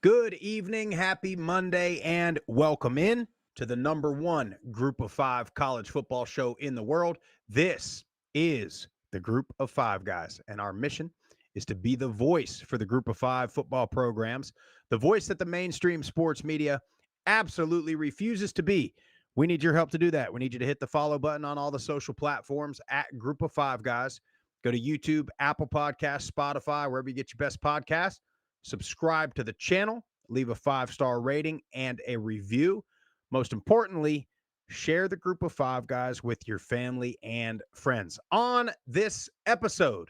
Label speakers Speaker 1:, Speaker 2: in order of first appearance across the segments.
Speaker 1: Good evening, happy Monday, and welcome in to the number one Group of Five college football show in the world. This is the Group of Five guys, and our mission is to be the voice for the Group of Five football programs, the voice that the mainstream sports media absolutely refuses to be. We need your help to do that. We need you to hit the follow button on all the social platforms at Group of Five guys. Go to YouTube, Apple Podcasts, Spotify, wherever you get your best podcasts. Subscribe to the channel, leave a 5-star rating and a review. Most importantly, share the Group of Five guys with your family and friends. On this episode,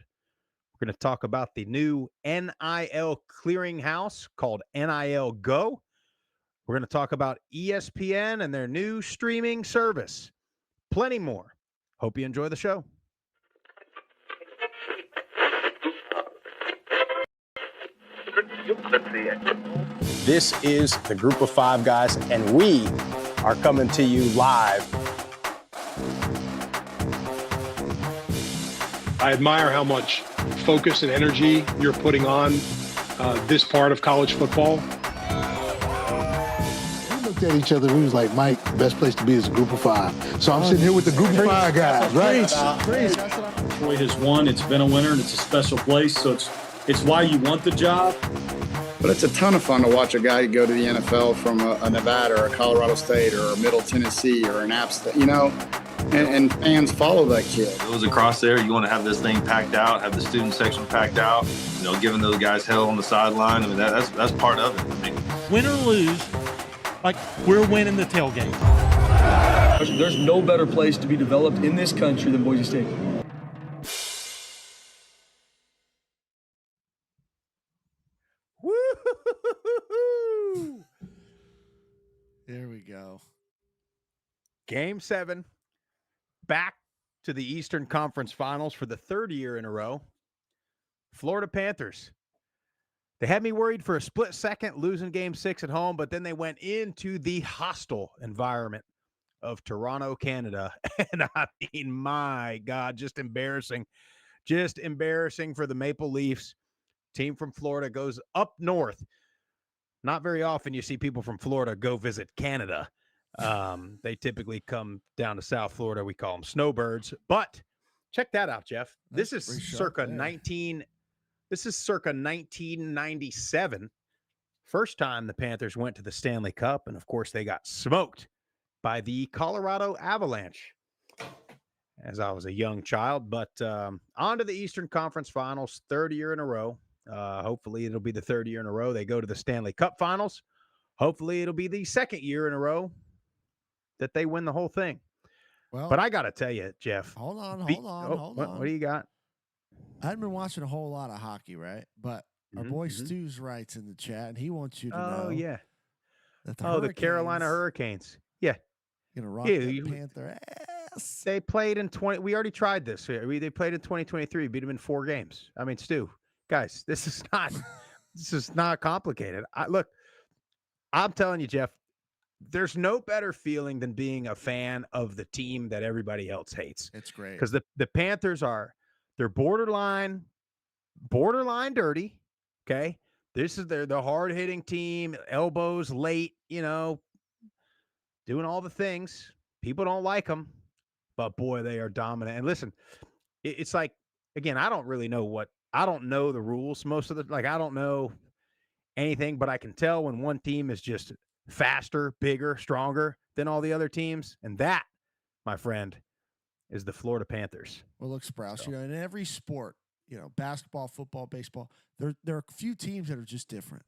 Speaker 1: we're going to talk about the new NIL Clearinghouse called NIL Go. We're going to talk about ESPN and their new streaming service. Plenty more. Hope you enjoy the show. This is the Group of Five guys, and we are coming to you live.
Speaker 2: I admire how much focus and energy you're putting on this part of college football.
Speaker 3: We looked at each other, we was like, Mike, the best place to be is a Group of Five. So I'm sitting here with the Group of Five guys, right?
Speaker 4: Troy has won. It's been a winner, and it's a special place. So it's why you want the job.
Speaker 5: But it's a ton of fun to watch a guy go to the NFL from a Nevada or a Colorado State or a Middle Tennessee or an App State, and fans follow that kid.
Speaker 6: It was across there. You want to have this thing packed out, have the student section packed out, giving those guys hell on the sideline. I mean, that's part of it. I mean,
Speaker 7: win or lose, like we're winning the tailgate.
Speaker 8: There's no better place to be developed in this country than Boise State.
Speaker 3: There we go.
Speaker 1: Game 7, back to the Eastern Conference Finals for the third year in a row. Florida Panthers. They had me worried for a split second losing Game 6 at home, but then they went into the hostile environment of Toronto, Canada. And I mean, my God, just embarrassing. Just embarrassing for the Maple Leafs. Team from Florida goes up north. Not very often you see people from Florida go visit Canada. They typically come down to South Florida. We call them snowbirds. But check that out, Jeff. This is circa 1997. First time the Panthers went to the Stanley Cup, and of course they got smoked by the Colorado Avalanche as I was a young child. But on to the Eastern Conference Finals, third year in a row. Hopefully it'll be the third year in a row they go to the Stanley Cup Finals. Hopefully it'll be the second year in a row that they win the whole thing.
Speaker 3: Well,
Speaker 1: but I got to tell you, Jeff.
Speaker 3: Hold on.
Speaker 1: What do you got?
Speaker 3: I hadn't been watching a whole lot of hockey, right? But our boy Stu's writes in the chat, and he wants you to know.
Speaker 1: Oh, yeah.
Speaker 3: That
Speaker 1: the Carolina Hurricanes. Yeah.
Speaker 3: Going to rock that Panther ass.
Speaker 1: They played in 20. We already tried this. They played in 2023. Beat them in 4 games. I mean, Stu. Guys, this is not complicated. Look, I'm telling you, Jeff, there's no better feeling than being a fan of the team that everybody else hates.
Speaker 3: It's great.
Speaker 1: Because the Panthers they're borderline dirty. Okay. They're the hard-hitting team, elbows late, doing all the things. People don't like them, but boy, they are dominant. And listen, it's like, again, I don't know the rules most of I don't know anything, but I can tell when one team is just faster, bigger, stronger than all the other teams. And that, my friend, is the Florida Panthers.
Speaker 3: Well, look, Sprouse, in every sport, basketball, football, baseball, there are a few teams that are just different.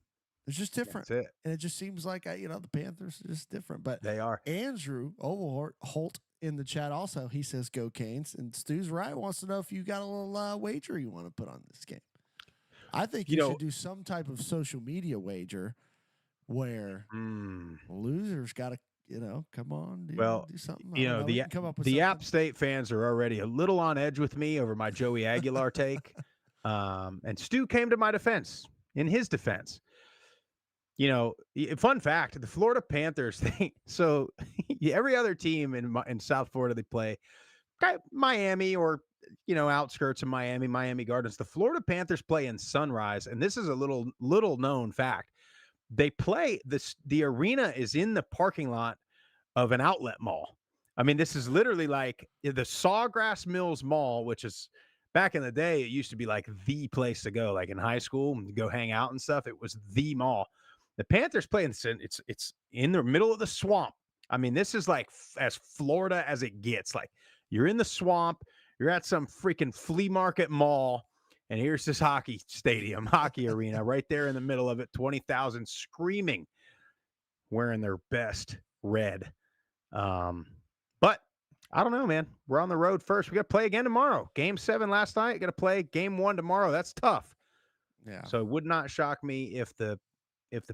Speaker 3: They're just different.
Speaker 1: That's it.
Speaker 3: And it just seems like, the Panthers are just different. But
Speaker 1: they are.
Speaker 3: Andrew Holt in the chat also, he says go Canes. And Stu's right, wants to know if you got a little wager you want to put on this game. I think you should do some type of social media wager where losers got to, come on, do something.
Speaker 1: The App State fans are already a little on edge with me over my Joey Aguilar take. And Stu came to my defense. In his defense, fun fact, the Florida Panthers thing. So every other team in South Florida, they play Miami or, outskirts of Miami Gardens. The Florida Panthers play in Sunrise. And this is a little known fact. they play this. The arena is in the parking lot of an outlet mall. I mean, this is literally like the Sawgrass Mills Mall, which is back in the day, it used to be like the place to go, like in high school, and go hang out and stuff. It was the mall. The Panthers playing, it's in the middle of the swamp. I mean, this is like as Florida as it gets. Like you're in the swamp, you're at some freaking flea market mall, and here's this hockey stadium, hockey arena right there in the middle of it, 20,000 screaming, wearing their best red. But I don't know, man. We're on the road first. We got to play again tomorrow. Game 7 last night. Got to play game 1 tomorrow. That's tough.
Speaker 3: Yeah.
Speaker 1: So it would not shock me if the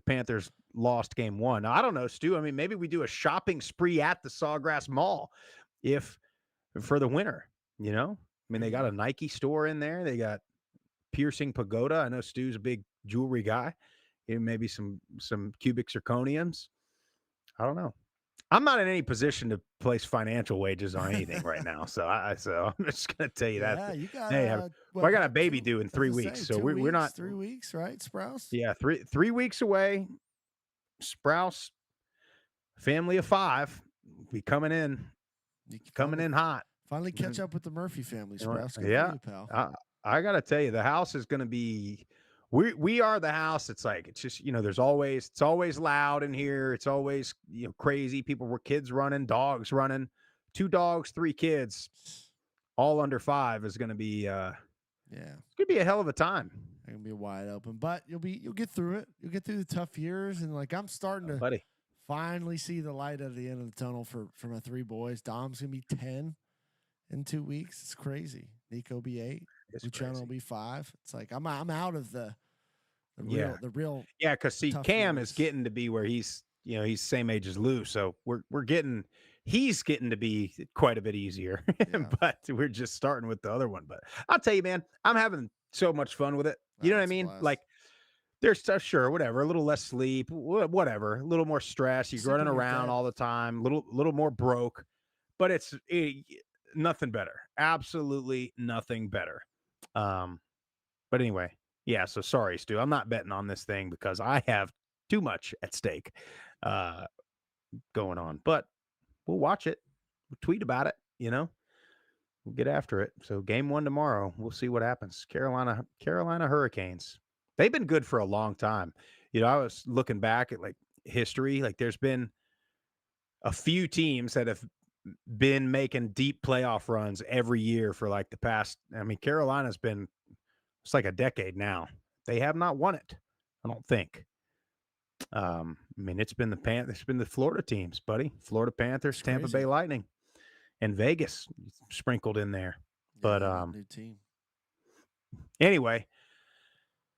Speaker 1: Panthers lost game 1. Now, I don't know, Stu. I mean, maybe we do a shopping spree at the Sawgrass Mall for the winter, you know? I mean, they got a Nike store in there. They got Piercing Pagoda. I know Stu's a big jewelry guy. Maybe some cubic zirconiums. I don't know. I'm not in any position to place financial wages on anything right now, so I'm just going to tell you that.
Speaker 3: Yeah, you got.
Speaker 1: Hey, I got a baby due in 3 weeks, so we're not
Speaker 3: 3 weeks, right, Sprouse?
Speaker 1: Yeah, three weeks away. Sprouse, family of 5, be coming in hot.
Speaker 3: Finally catch up with the Murphy family, Sprouse. Good
Speaker 1: Yeah,
Speaker 3: for you, pal.
Speaker 1: I got to tell you, the house is going to be. We are the house. It's like, it's just, it's always loud in here. It's always, crazy. Kids running, dogs running, 2 dogs, 3 kids, all under 5 is going to be, it's going to be a hell of a time.
Speaker 3: It's going to be wide open, but you'll get through it. You'll get through the tough years. And like, I'm starting to finally see the light at the end of the tunnel for my 3 boys. Dom's going to be 10 in 2 weeks. It's crazy. Nico will be 8. Luciano will be 5. It's like, I'm out of the real.
Speaker 1: Yeah. Cause see, Cam is getting to be where he's the same age as Lou. So he's getting to be quite a bit easier, but we're just starting with the other one. But I'll tell you, man, I'm having so much fun with it. You know what I mean? Like there's sure, whatever, a little less sleep, whatever, a little more stress. You're running around all the time, little more broke, but it's nothing better. Absolutely nothing better. But anyway, yeah. So sorry, Stu, I'm not betting on this thing because I have too much at stake, going on, but we'll watch it. We'll tweet about it. We'll get after it. So game 1 tomorrow, we'll see what happens. Carolina Hurricanes. They've been good for a long time. I was looking back at like history. Like there's been a few teams that have been making deep playoff runs every year for like the past. I mean, Carolina's been, it's like a decade now. They have not won it, I don't think. I mean, it's been the Florida teams, buddy. Florida Panthers, Tampa Bay Lightning, and Vegas sprinkled in there. But
Speaker 3: new team.
Speaker 1: Anyway,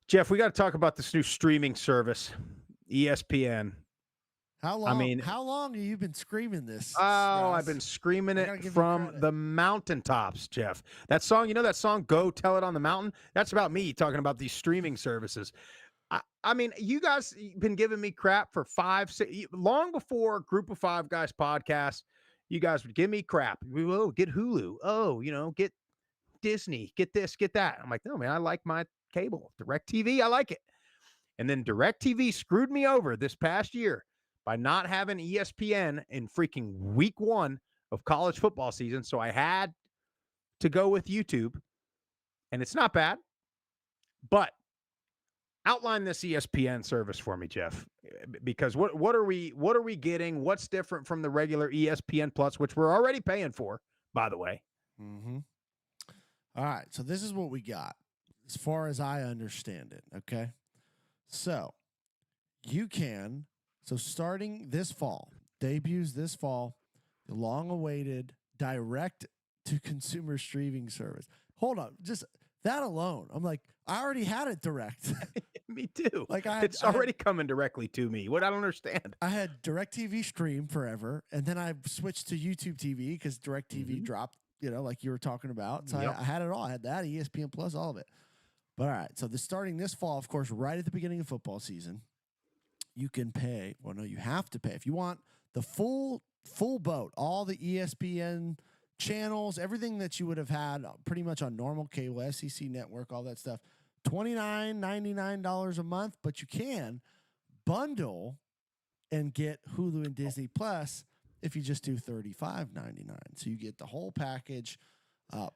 Speaker 1: Jeff, we got to talk about this new streaming service, ESPN.
Speaker 3: How long? How long have you been screaming this?
Speaker 1: Oh, I've been screaming it from the mountaintops, Jeff. That song, that song, "Go Tell It on the Mountain." That's about me talking about these streaming services. I mean, you guys been giving me crap for 5, 6, long before Group of 5 Guys podcast. You guys would give me crap. We will get Hulu. Oh, get Disney. Get this, get that. I'm like, no, man, I like my cable. DirecTV, I like it. And then DirecTV screwed me over this past year by not having ESPN in freaking week 1 of college football season. So I had to go with YouTube, and it's not bad, but outline this ESPN service for me, Jeff, because what are we getting? What's different from the regular ESPN Plus, which we're already paying for, by the way?
Speaker 3: Mm-hmm. All right. So this is what we got as far as I understand it. Okay. So starting this fall, debuts this fall, the long-awaited direct-to-consumer streaming service. Hold on, just that alone, I'm like, I already had it direct.
Speaker 1: Me too.
Speaker 3: Like
Speaker 1: it's already coming directly to me. What I don't understand.
Speaker 3: I had DirecTV stream forever, and then I switched to YouTube TV because DirecTV dropped. Like you were talking about. So I had it all. I had that, ESPN Plus, all of it. But all right, so starting this fall, of course, right at the beginning of football season. You can pay. Well, no, you have to pay. If you want the full boat, all the ESPN channels, everything that you would have had pretty much on normal cable, SEC network, all that stuff, $29.99 a month. But you can bundle and get Hulu and Disney Plus if you just do $35.99. So you get the whole package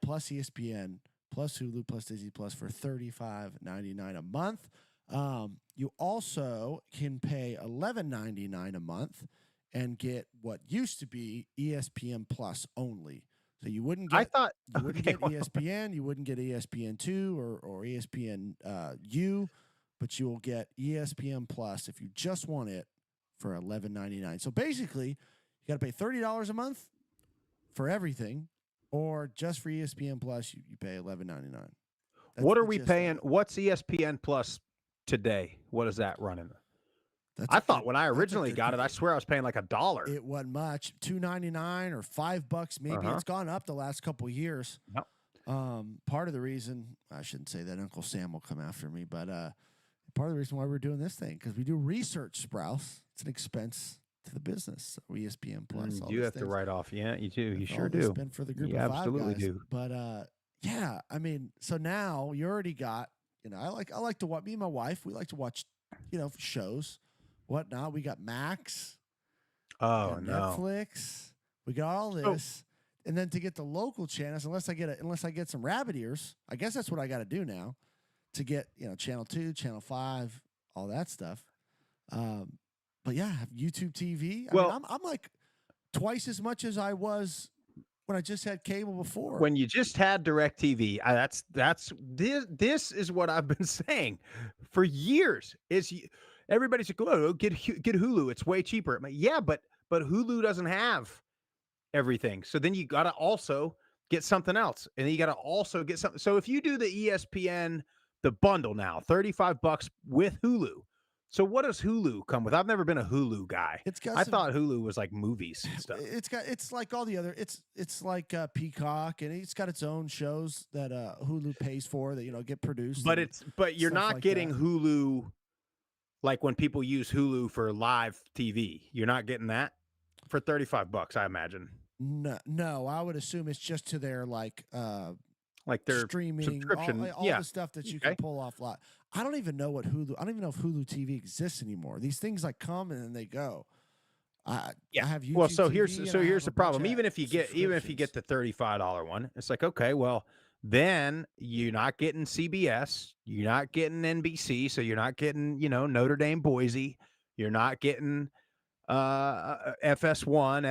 Speaker 3: plus ESPN, plus Hulu, plus Disney Plus for $35.99 a month. You also can pay $11.99 a month and get what used to be ESPN Plus only. So you wouldn't get get ESPN, you wouldn't get ESPN2 or ESPN U, but you will get ESPN Plus if you just want it for $11.99. So basically, you got to pay $30 a month for everything, or just for ESPN Plus, you pay $11.99.
Speaker 1: What are we paying? What's ESPN Plus today? What is that running? I thought when I originally got it, I swear I was paying like $1.
Speaker 3: It wasn't much, $2.99 or $5 maybe. It's gone up the last couple of years.
Speaker 1: Yep.
Speaker 3: Part of the reason, I shouldn't say that, Uncle Sam will come after me, but part of the reason why we're doing this thing, because we do research, Sprouse. It's an expense to the business. So ESPN Plus.
Speaker 1: You have to write off. Yeah, you do. You sure do.
Speaker 3: Spend for the group of five
Speaker 1: absolutely
Speaker 3: guys.
Speaker 1: do.
Speaker 3: But yeah, I mean, so now you already got, I like to watch, me and my wife, we like to watch, shows, whatnot. We got Max.
Speaker 1: Oh, no.
Speaker 3: Netflix. We got all this. And then to get the local channels, unless I get some rabbit ears, I guess that's what I got to do now to get, Channel 2, Channel 5, all that stuff. But yeah, YouTube TV. I mean, I'm like twice as much as I was when I just had cable before.
Speaker 1: When you just had DirecTV, this is what I've been saying for years. Everybody's like, "Oh, get Hulu. It's way cheaper." I'm like, yeah, but Hulu doesn't have everything. So then you got to also get something else, and then you got to also get something. So if you do the ESPN, the bundle now, $35 with Hulu. So what does Hulu come with? I've never been a Hulu guy. I thought Hulu was like movies and stuff.
Speaker 3: It's like all the other. It's like Peacock, and it's got its own shows that Hulu pays for that get produced.
Speaker 1: But you're not getting Hulu like when people use Hulu for live TV. You're not getting that for $35, I imagine.
Speaker 3: No, I would assume it's just to their like their
Speaker 1: streaming
Speaker 3: subscription, all the stuff that you can pull off lot. I don't even know if Hulu TV exists anymore. These things like come and then they go. I have YouTube.
Speaker 1: Well, so
Speaker 3: TV
Speaker 1: here's the problem. Even if you get the $35 one, it's like, okay, well, then you're not getting CBS, you're not getting NBC, so you're not getting, Notre Dame Boise, you're not getting FS1,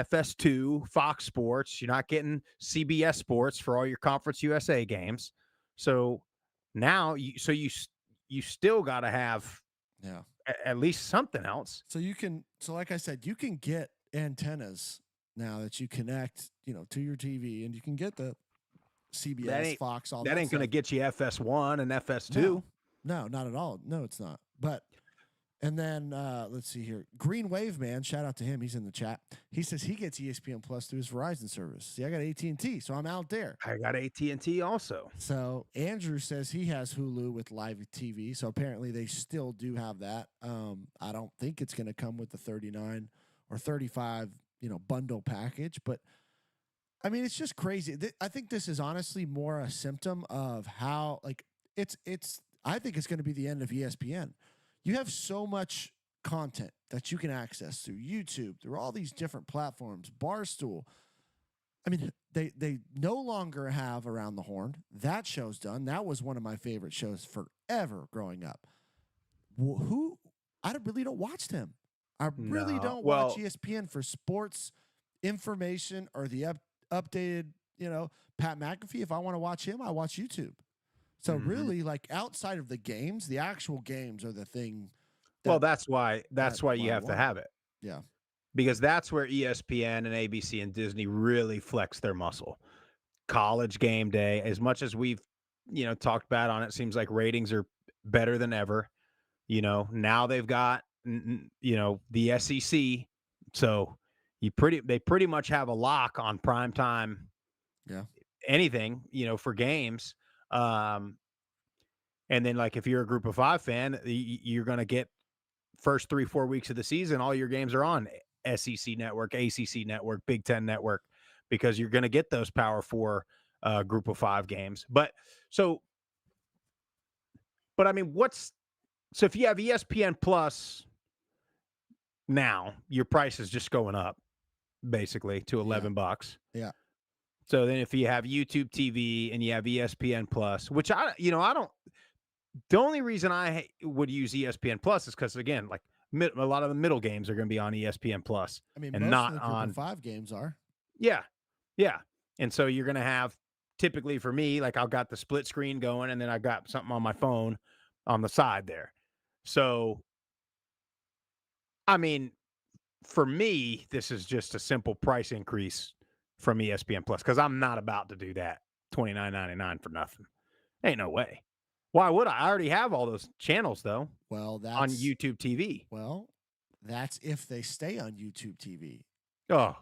Speaker 1: FS2, Fox Sports. You're not getting CBS Sports for all your Conference USA games. So now you still got to have at least something else.
Speaker 3: So like I said, you can get antennas now that you connect, to your TV, and you can get the CBS, Fox, all that.
Speaker 1: That ain't going to get you FS1 and FS2.
Speaker 3: No, not at all. No, it's not. But and then let's see here. Green Wave Man, shout out to him. He's in the chat. He says he gets ESPN Plus through his Verizon service. See, I got AT&T, so I'm out there.
Speaker 1: I got AT&T also.
Speaker 3: So Andrew says he has Hulu with live TV. So apparently they still do have that. I don't think it's going to come with the 39 or 35, bundle package. But I mean, it's just crazy. I think this is honestly more a symptom of how I think it's going to be the end of ESPN. You have so much content that you can access through YouTube, through all these different platforms, Barstool. I mean, they no longer have Around the Horn. That show's done. That was one of my favorite shows forever growing up. I really don't watch them. I really don't watch ESPN for sports information or the updated, Pat McAfee. If I want to watch him, I watch YouTube. So really, like outside of the games, the actual games are the thing.
Speaker 1: That's why you have to have it.
Speaker 3: Yeah.
Speaker 1: Because that's where ESPN and ABC and Disney really flex their muscle. College game day, as much as we've, talked bad on it, seems like ratings are better than ever. Now they've got, the SEC. So they pretty much have a lock on prime time.
Speaker 3: Yeah.
Speaker 1: Anything, for games. And then like if you're a Group of Five fan, you're going to get first 3-4 weeks of the season, all your games are on SEC network, ACC network, Big Ten network, because you're going to get those Power 4 Group of 5 games. But I mean, so if you have ESPN Plus now your price is just going up basically to $11.
Speaker 3: Yeah.
Speaker 1: So then if you have YouTube TV and you have ESPN Plus, which I don't, the only reason I would use ESPN Plus is because, again, like a lot of the middle games are going to be on ESPN Plus.
Speaker 3: I mean,
Speaker 1: and
Speaker 3: most
Speaker 1: not
Speaker 3: of the Group
Speaker 1: on
Speaker 3: of 5 games are.
Speaker 1: Yeah. Yeah. And so you're going to have, typically for me, like I've got the split screen going and then I've got something on my phone on the side there. So, I mean, for me, this is just a simple price increase from ESPN Plus because I'm not about to do that $29.99 for nothing. Ain't no way. Why would I? I already have all those channels though.
Speaker 3: Well, that's
Speaker 1: on YouTube TV.
Speaker 3: Well, that's if they stay on YouTube TV.
Speaker 1: Oh,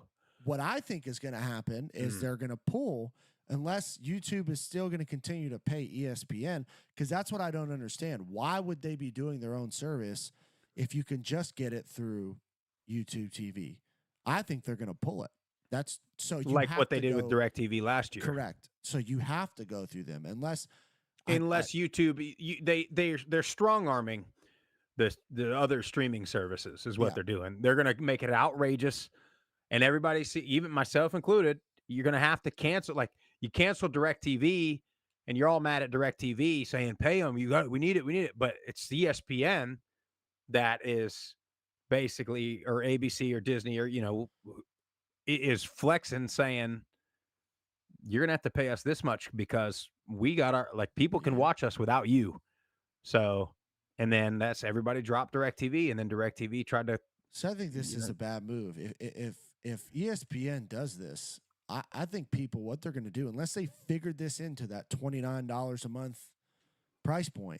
Speaker 3: what I think is going to happen is they're going to pull, unless YouTube is still going to continue to pay ESPN, because that's what I don't understand. Why would they be doing their own service if you can just get it through YouTube TV? I think they're going to pull it. That's so you
Speaker 1: like
Speaker 3: have
Speaker 1: what they
Speaker 3: to
Speaker 1: did with
Speaker 3: go-
Speaker 1: DirecTV last year.
Speaker 3: Correct. So you have to go through them unless
Speaker 1: YouTube, they're strong arming the other streaming services is what
Speaker 3: Yeah.
Speaker 1: they're doing. They're going to make it outrageous, and everybody, even myself included, you're going to have to cancel. Like you cancel DirecTV, and you're all mad at DirecTV saying pay them. We need it. But it's the ESPN that is basically, or ABC or Disney, or is flexing saying you're gonna have to pay us this much because we got our, like, people can watch us without you. So, and then that's everybody dropped DirecTV, and then DirecTV tried to.
Speaker 3: So I think this is a bad move. If ESPN does this, I think people, what they're going to do, unless they figured this into that $29 a month price point,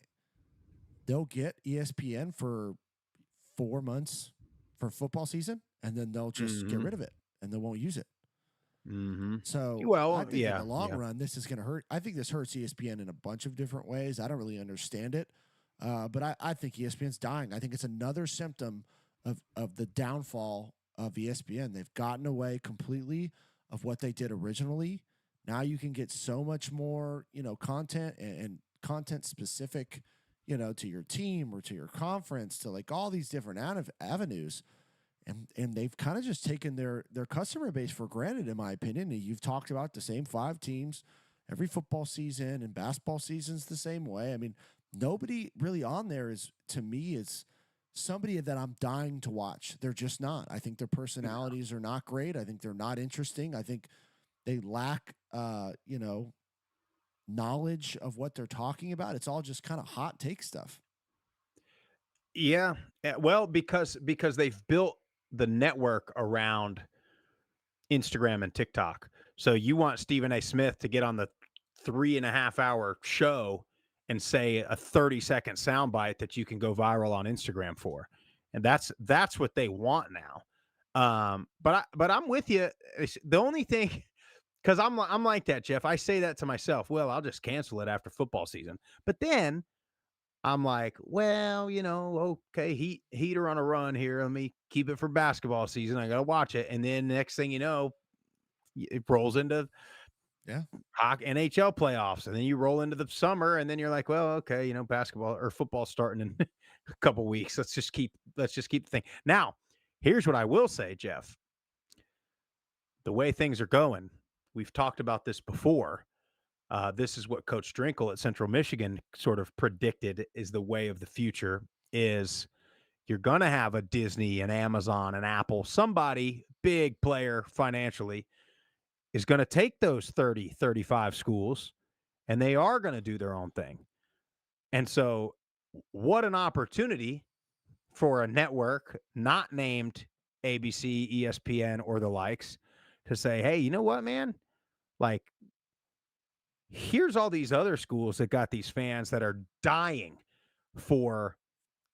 Speaker 3: they'll get ESPN for 4 months for football season, and then they'll just get rid of it, and they won't use it. So, I think in the long run, this is going to hurt. I think this hurts ESPN in a bunch of different ways. I don't really understand it, but I think ESPN's dying. I think it's another symptom of the downfall of ESPN. They've gotten away completely of what they did originally. Now you can get so much more, content and content specific, to your team or to your conference, to like all these different avenues. And they've kind of just taken their customer base for granted, in my opinion. And you've talked about the same 5 teams every football season, and basketball season's the same way. I mean, nobody really on there is, to me, is somebody that I'm dying to watch. They're just not. I think their personalities are not great. I think they're not interesting. I think they lack, knowledge of what they're talking about. It's all just kind of hot take stuff.
Speaker 1: Yeah, well, because they've built the network around Instagram and TikTok. So you want Stephen A. Smith to get on the 3.5-hour show and say a 30-second soundbite that you can go viral on Instagram for, and that's what they want now. But I'm with you. The only thing, because I'm like that, Jeff. I say that to myself. Well, I'll just cancel it after football season. But then I'm like, well, okay, heater on a run here. Let me keep it for basketball season. I got to watch it. And then next thing you know, it rolls into hockey, NHL playoffs. And then you roll into the summer, and then you're like, well, okay, basketball or football starting in a couple weeks. Let's just keep the thing. Now, here's what I will say, Jeff. The way things are going, we've talked about this before. This is what Coach Drinkle at Central Michigan sort of predicted is the way of the future, is you're going to have a Disney and Amazon and Apple, somebody big player financially is going to take those 30, 35 schools, and they are going to do their own thing. And so what an opportunity for a network not named ABC, ESPN, or the likes to say, hey, you know what, man? Like, here's all these other schools that got these fans that are dying for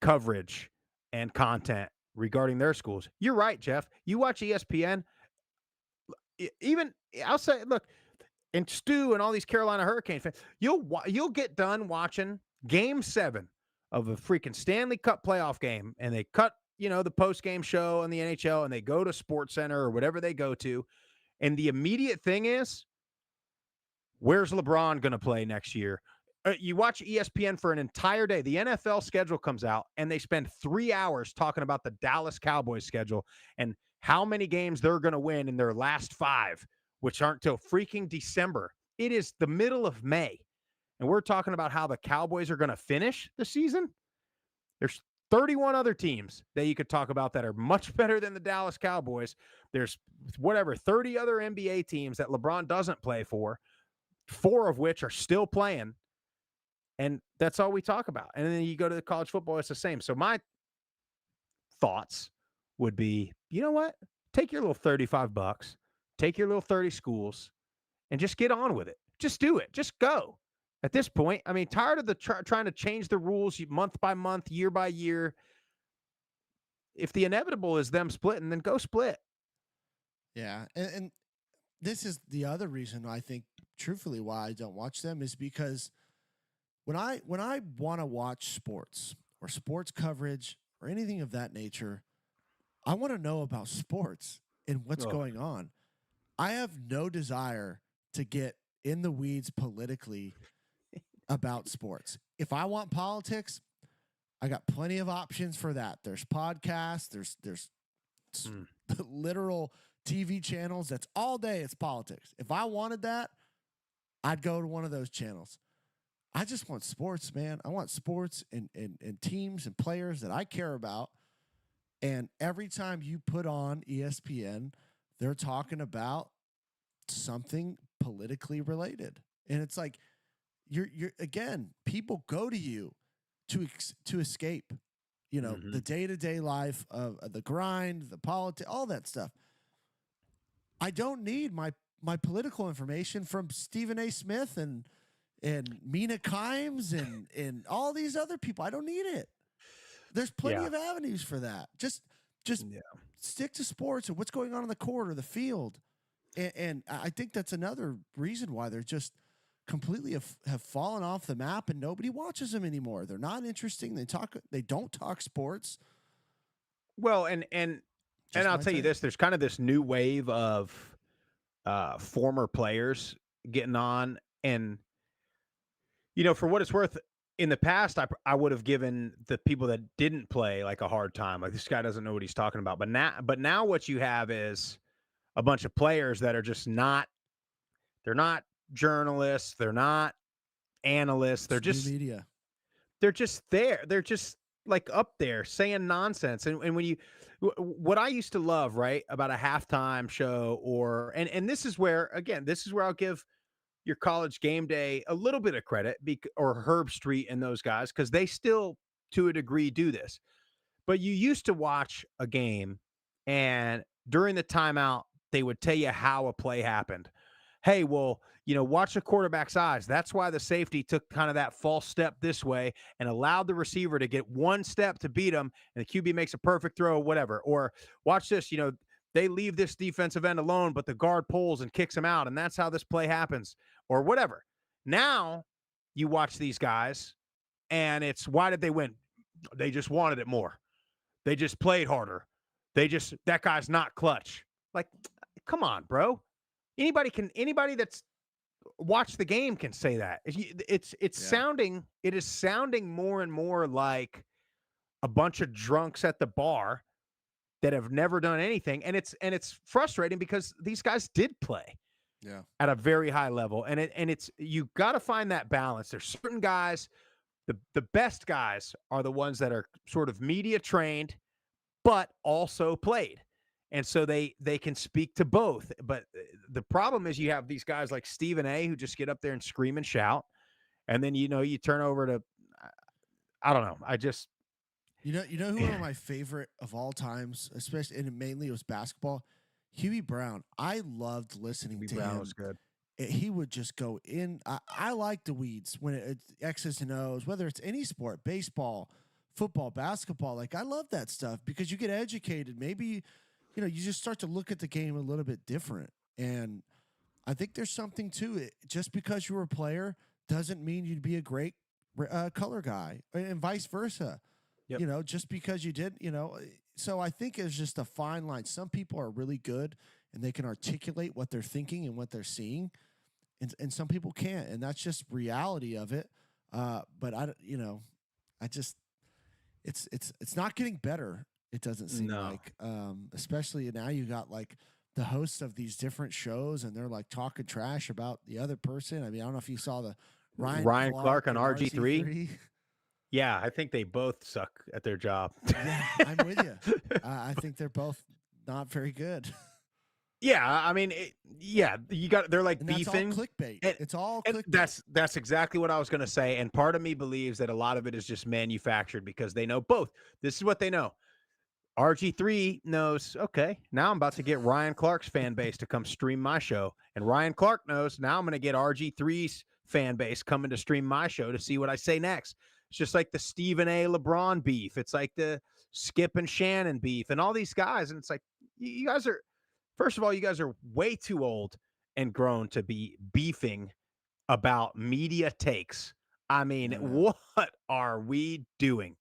Speaker 1: coverage and content regarding their schools. You're right, Jeff. You watch ESPN, even I'll say, look, and Stu and all these Carolina Hurricane fans, you'll get done watching Game 7 of a freaking Stanley Cup playoff game, and they cut, the post-game show on the NHL, and they go to SportsCenter or whatever they go to, and the immediate thing is, where's LeBron going to play next year? You watch ESPN for an entire day. The NFL schedule comes out, and they spend 3 hours talking about the Dallas Cowboys schedule and how many games they're going to win in their last 5, which aren't till freaking December. It is the middle of May, and we're talking about how the Cowboys are going to finish the season. There's 31 other teams that you could talk about that are much better than the Dallas Cowboys. There's 30 other NBA teams that LeBron doesn't play for, 4 of which are still playing. And that's all we talk about. And then you go to the college football, it's the same. So my thoughts would be, you know what? Take your little $35, take your little 30 schools, and just get on with it. Just do it. Just go. At this point, I mean, tired of the trying to change the rules month by month, year by year. If the inevitable is them splitting, then go split.
Speaker 3: Yeah. And this is the other reason I think, truthfully, why I don't watch them is because when I want to watch sports or sports coverage or anything of that nature, I want to know about sports and what's going on. I have no desire to get in the weeds politically about sports. If I want politics, I got plenty of options for that. There's podcasts, there's literal TV channels that's all day it's politics. If I wanted that, I'd go to one of those channels. I just want sports, man. I want sports and teams and players that I care about. And every time you put on ESPN, they're talking about something politically related. And it's like, you're again, people go to you to escape, you know, the day-to-day life of the grind, the politics, all that stuff. I don't need my political information from Stephen A. Smith and Mina Kimes and all these other people. I don't need it. There's plenty of avenues for that. Just stick to sports and what's going on the court or the field. And I think that's another reason why they're just completely have fallen off the map and nobody watches them anymore. They're not interesting. They don't talk sports.
Speaker 1: Well, and I'll tell you this, there's kind of this new wave of former players getting on, and you know, for what it's worth, in the past, I would have given the people that didn't play like a hard time. Like, this guy doesn't know what he's talking about. But now what you have is a bunch of players that are just they're not journalists. They're not analysts. They're just
Speaker 3: media.
Speaker 1: They're just there. They're just like up there saying nonsense. And when what I used to love, right, about a halftime show and this is where, again, I'll give your College Game Day a little bit of credit, or Herb Street and those guys, because they still, to a degree, do this. But you used to watch a game, and during the timeout, they would tell you how a play happened. Hey, well, you know, watch the quarterback's eyes. That's why the safety took kind of that false step this way and allowed the receiver to get one step to beat him, and the QB makes a perfect throw, whatever. Or watch this, you know, they leave this defensive end alone, but the guard pulls and kicks him out, and that's how this play happens, or whatever. Now you watch these guys, and it's, why did they win? They just wanted it more. They just played harder. That guy's not clutch. Like, come on, bro. Anybody that's watched the game can say that. It is sounding more and more like a bunch of drunks at the bar that have never done anything. And it's frustrating because these guys did play at a very high level. And it's, you got to find that balance. There's certain guys, the best guys are the ones that are sort of media trained, but also played. And so they can speak to both. But the problem is you have these guys like Stephen A. who just get up there and scream and shout. And then, you know, you turn over to, I don't know.
Speaker 3: You know who one of my favorite of all times, especially, and mainly it was basketball, Huey Brown. I loved listening to him.
Speaker 1: Was good.
Speaker 3: He would just go in. I like the weeds when it's X's and O's, whether it's any sport, baseball, football, basketball. Like, I love that stuff because you get educated. Maybe, you know, you just start to look at the game a little bit different. And I think there's something to it. Just because you were a player doesn't mean you'd be a great color guy, and vice versa. Yep. You know, just because you did, you know. So I think it's just a fine line. Some people are really good and they can articulate what they're thinking and what they're seeing, and some people can't. And that's just reality of it. But it's not getting better. It doesn't seem like, especially now you got like the hosts of these different shows and they're like talking trash about the other person. I mean, I don't know if you saw the
Speaker 1: Ryan Clark on
Speaker 3: and
Speaker 1: RG3. Yeah, I think they both suck at their job.
Speaker 3: Yeah, I'm with you. I think they're both not very good.
Speaker 1: Yeah, I mean, they're like
Speaker 3: and
Speaker 1: beefing.
Speaker 3: That's all clickbait. It's all
Speaker 1: clickbait. That's exactly what I was going to say. And part of me believes that a lot of it is just manufactured because they know both. This is what they know. RG3 knows, okay, now I'm about to get Ryan Clark's fan base to come stream my show. And Ryan Clark knows now I'm going to get RG3's fan base coming to stream my show to see what I say next. It's just like the Stephen A. LeBron beef. It's like the Skip and Shannon beef and all these guys. And it's like, you guys are, first of all, you guys are way too old and grown to be beefing about media takes. I mean, what are we doing?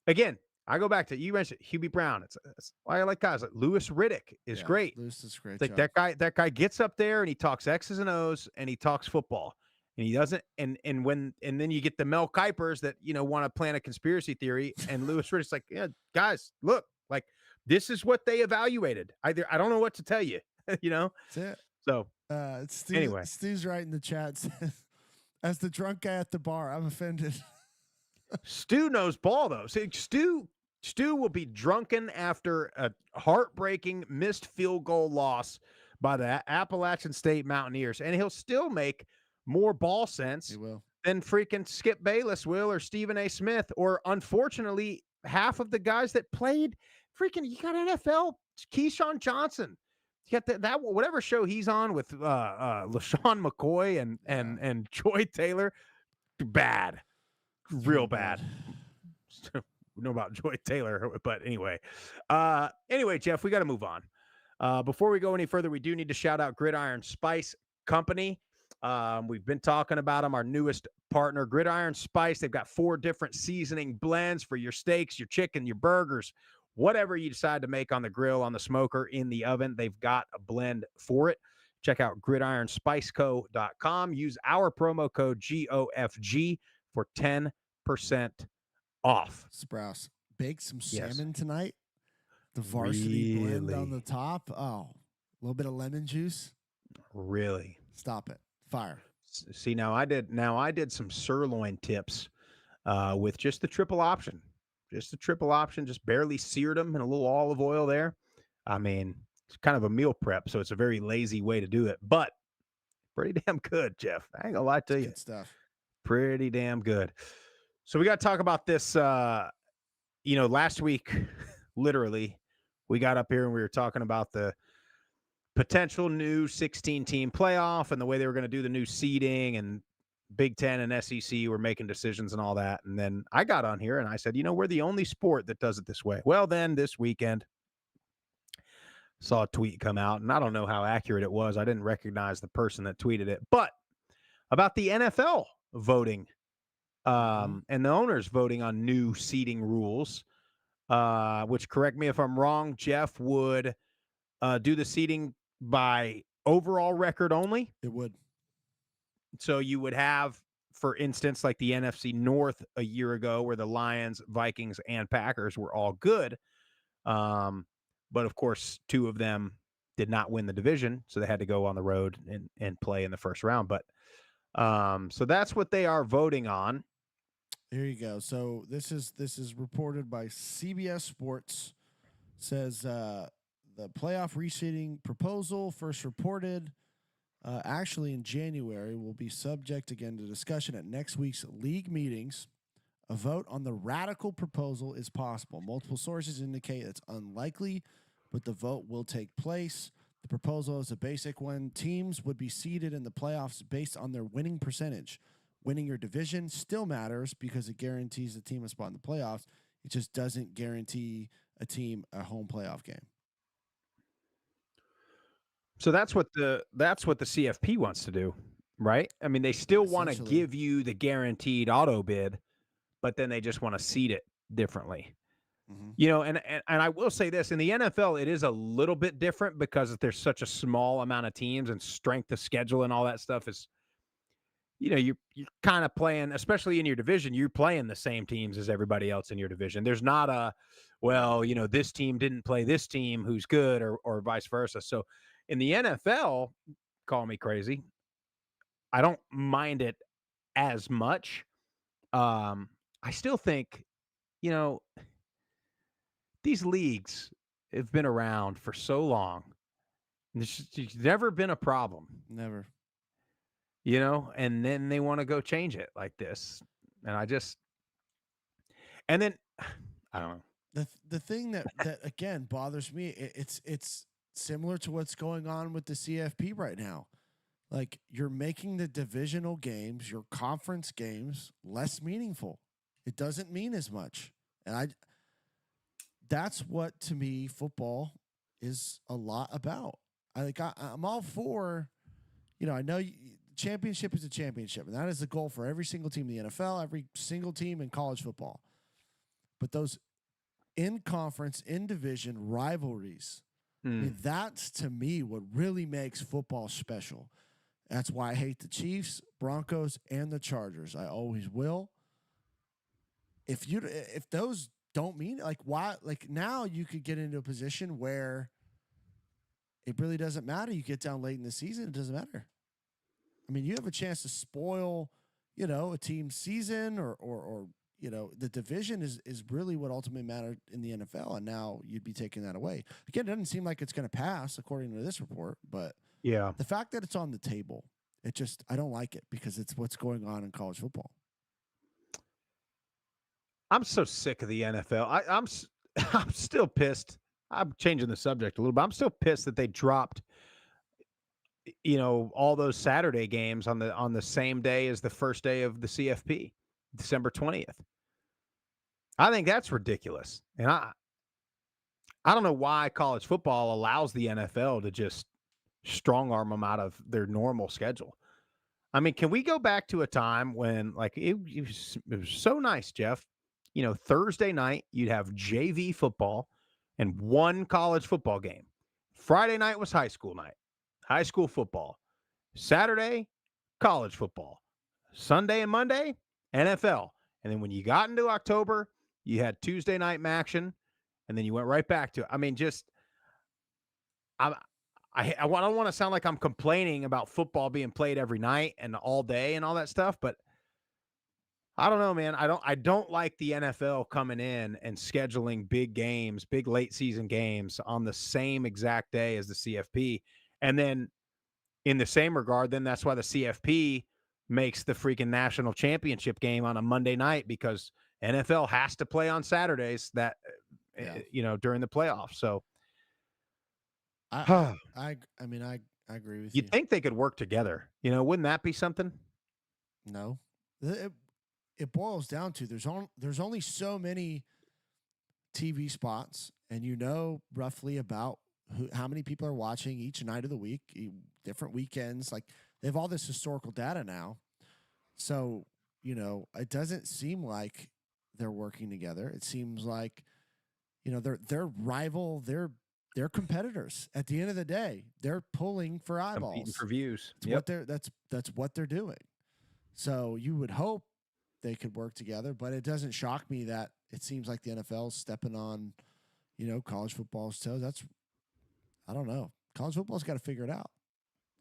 Speaker 1: Again, I go back to, you mentioned Hubie Brown. It's why I like guys like Louis Riddick is great.
Speaker 3: Louis is great.
Speaker 1: It's like that guy gets up there and he talks X's and O's and he talks football. And he doesn't, and then you get the Mel Kipers that, want to plant a conspiracy theory. And Louis Riddick's like, yeah, guys, look, like this is what they evaluated. I don't know what to tell you,
Speaker 3: That's it.
Speaker 1: So
Speaker 3: anyway, Stu's right in the chat. As the drunk guy at the bar, I'm offended.
Speaker 1: Stu knows ball though. See, Stu will be drunken after a heartbreaking missed field goal loss by the Appalachian State Mountaineers, and he'll still make more ball sense than freaking Skip Bayless will or Stephen A. Smith or, unfortunately, half of the guys that played. Freaking, you got NFL, Keyshawn Johnson. You got that whatever show he's on with LaShawn McCoy and Joy Taylor. Bad. Real bad. We know about Joy Taylor, but anyway. Jeff, we got to move on. Before we go any further, we do need to shout out Gridiron Spice Company. We've been talking about them, our newest partner, Gridiron Spice. They've got 4 different seasoning blends for your steaks, your chicken, your burgers, whatever you decide to make on the grill, on the smoker, in the oven. They've got a blend for it. Check out gridironspiceco.com. Use our promo code GOFG for 10% off.
Speaker 3: Sprouse, bake some salmon tonight. The varsity blend on the top. Oh, a little bit of lemon juice.
Speaker 1: Really?
Speaker 3: Stop it. Fire.
Speaker 1: See, now I did some sirloin tips with just the triple option. Just barely seared them in a little olive oil there. I mean, it's kind of a meal prep, so it's a very lazy way to do it, but pretty damn good, Jeff. I ain't gonna lie to you.
Speaker 3: Good stuff.
Speaker 1: Pretty damn good. So we got to talk about this. Last week, literally, we got up here and we were talking about the potential new 16-team playoff and the way they were going to do the new seeding, and Big Ten and SEC were making decisions and all that. And then I got on here and I said, we're the only sport that does it this way. Well, then this weekend, saw a tweet come out, and I don't know how accurate it was. I didn't recognize the person that tweeted it, but about the NFL voting and the owners voting on new seeding rules, which, correct me if I'm wrong, Jeff, would do the seeding by overall record only.
Speaker 3: It would.
Speaker 1: So you would have, for instance, like the NFC North a year ago, where the Lions, Vikings, and Packers were all good. But of course, 2 of them did not win the division, so they had to go on the road and play in the first round. But so that's what they are voting on.
Speaker 3: Here you go. So this is reported by CBS Sports. Says the playoff reseeding proposal, first reported actually in January, will be subject again to discussion at next week's league meetings. A vote on the radical proposal is possible. Multiple sources indicate it's unlikely, but the vote will take place. The proposal is a basic one. Teams would be seeded in the playoffs based on their winning percentage. Winning your division still matters because it guarantees the team a spot in the playoffs. It just doesn't guarantee a team a home playoff game.
Speaker 1: So that's what the CFP wants to do, right? I mean, they still want to give you the guaranteed auto bid, but then they just want to seed it differently. Mm-hmm. And I will say this, in the NFL, it is a little bit different because there's such a small amount of teams and strength of schedule and all that stuff is you're kind of playing, especially in your division, you're playing the same teams as everybody else in your division. There's not a, well, this team didn't play this team who's good or vice versa. So in the NFL, call me crazy, I don't mind it as much. I still think, you know, these leagues have been around for so long. There's never been a problem.
Speaker 3: Never.
Speaker 1: And then they want to go change it like this. And and then I don't know.
Speaker 3: The thing that again bothers me, it's similar to what's going on with the CFP right now. Like, you're making the divisional games, your conference games, less meaningful. It doesn't mean as much. And that's what, to me, football is a lot about. I'm all for, I know championship is a championship, and that is the goal for every single team in the NFL, every single team in college football. But those in-conference, in-division rivalries, I mean, that's, to me, what really makes football special. That's why I hate the Chiefs, Broncos, and the Chargers. I always will. If those don't mean, why, now you could get into a position where it really doesn't matter. You get down late in the season, it doesn't matter. I mean, you have a chance to spoil, a team's season or the division is really what ultimately mattered in the NFL, and now you'd be taking that away. Again, it doesn't seem like it's going to pass according to this report, but
Speaker 1: yeah,
Speaker 3: the fact that it's on the table, I don't like it because it's what's going on in college football.
Speaker 1: I'm so sick of the NFL. I'm still pissed. I'm changing the subject a little bit. I'm still pissed that they dropped, all those Saturday games on the same day as the first day of the CFP, December 20th. I think that's ridiculous. And I don't know why college football allows the NFL to just strong arm them out of their normal schedule. I mean, can we go back to a time when, it was so nice, Jeff? Thursday night, you'd have JV football and one college football game. Friday night was high school night, high school football. Saturday, college football. Sunday and Monday, NFL. And then when you got into October, you had Tuesday night action, and then you went right back to it. I mean, I don't want to sound like I'm complaining about football being played every night and all day and all that stuff, but I don't know, man. I don't like the NFL coming in and scheduling big games, big late season games on the same exact day as the CFP. And then in the same regard, then that's why the CFP makes the freaking national championship game on a Monday night, because NFL has to play on Saturdays during the playoffs. So
Speaker 3: I agree with you.
Speaker 1: You'd think they could work together. Wouldn't that be something?
Speaker 3: No. It boils down to there's only so many TV spots, and roughly about how many people are watching each night of the week, different weekends. Like, they have all this historical data now. So, it doesn't seem like they're working together. It seems like, they're rival, they're competitors. At the end of the day, they're pulling for eyeballs,
Speaker 1: competing for views.
Speaker 3: That's what they're doing. So you would hope they could work together, but it doesn't shock me that it seems like the NFL is stepping on, college football's toes. I don't know. College football's got to figure it out.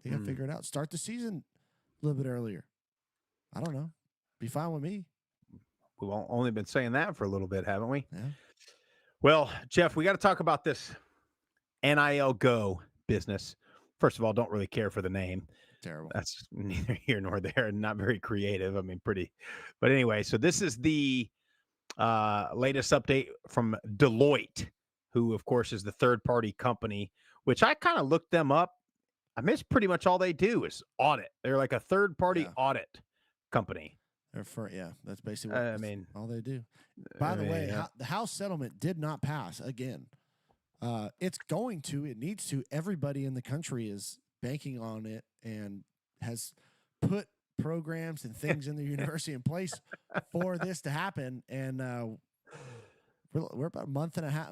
Speaker 3: They got to figure it out. Start the season a little bit earlier. I don't know. Be fine with me.
Speaker 1: We've only been saying that for a little bit, haven't we?
Speaker 3: Yeah.
Speaker 1: Well, Jeff, we got to talk about this NIL Go business. First of all, don't really care for the name.
Speaker 3: Terrible.
Speaker 1: That's neither here nor there, and not very creative. I mean, pretty. But anyway, so this is the latest update from Deloitte, who, of course, is the third-party company, which I kind of looked them up. I mean, it's pretty much all they do is audit. They're like a third-party audit company.
Speaker 3: That's basically what all they do. By the way, the House settlement did not pass again. It needs to. Everybody in the country is banking on it and has put programs and things in the university in place for this to happen. And we're about